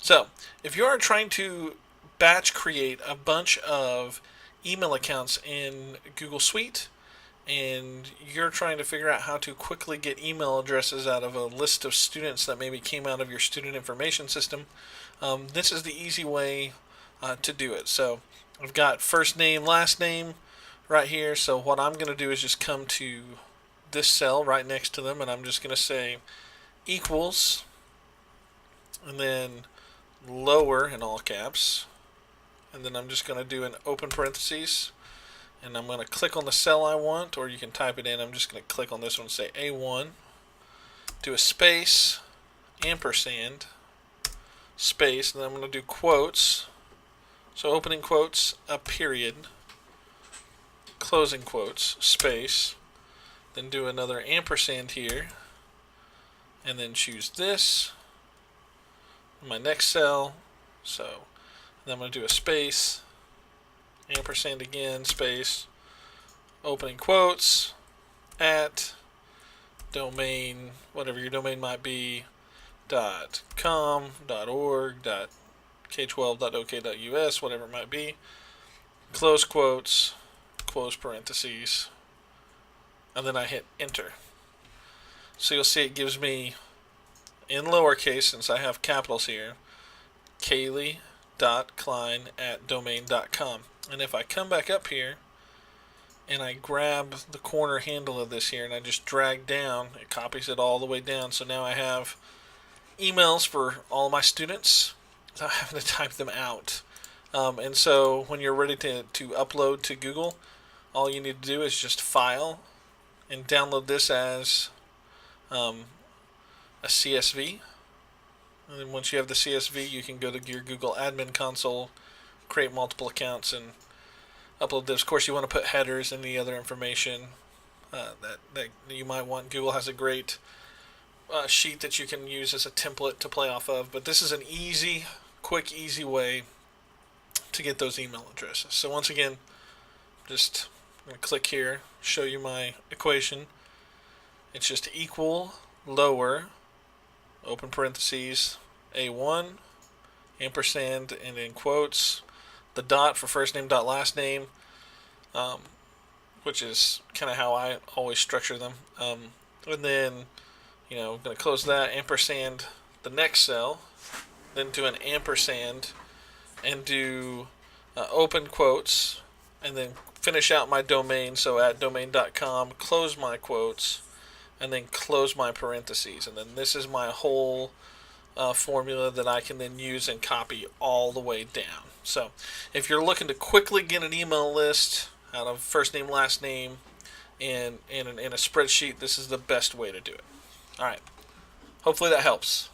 So, if you are trying to batch create a bunch of email accounts in Google Suite, and you're trying to figure out how to quickly get email addresses out of a list of students that maybe came out of your student information system, this is the easy way to do it. So I've got first name, last name right here. So what I'm going to do is just come to this cell right next to them, and I'm just going to say equals, and then lower in all caps, and then I'm just going to do an open parentheses, and I'm going to click on the cell I want, or you can type it in. I'm just going to click on this one and say A1, do a space, ampersand, space, and then I'm going to do quotes. So opening quotes, a period, closing quotes, space, then do another ampersand here, and then choose this, my next cell. So then I'm going to do a space, ampersand again, space, opening quotes, at domain, whatever your domain might be, .com, .org, k12.ok.us, whatever it might be, close quotes, close parentheses, and then I hit enter. So you'll see it gives me, in lowercase, since I have capitals here, kaylee.klein@domain.com. And if I come back up here and I grab the corner handle of this here and I just drag down, it copies it all the way down. So now I have emails for all my students without having to type them out. And so when you're ready to upload to Google, all you need to do is just file and download this as a CSV. And then once you have the CSV, you can go to your Google Admin Console, create multiple accounts, and upload this. Of course, you want to put headers and any other information that you might want. Google has a great sheet that you can use as a template to play off of. But this is an easy, quick, easy way to get those email addresses. So once again, just I'm going to click here, show you my equation. It's just equal, lower, open parentheses, A1, ampersand, and in quotes, the dot for first name, dot last name, which is kind of how I always structure them. And then, I'm going to close that, ampersand the next cell, then do an ampersand, and do open quotes, and then finish out my domain, so at domain.com, close my quotes, and then close my parentheses. And then this is my whole formula that I can then use and copy all the way down. So if you're looking to quickly get an email list out of first name, last name, in a spreadsheet, this is the best way to do it. All right. Hopefully that helps.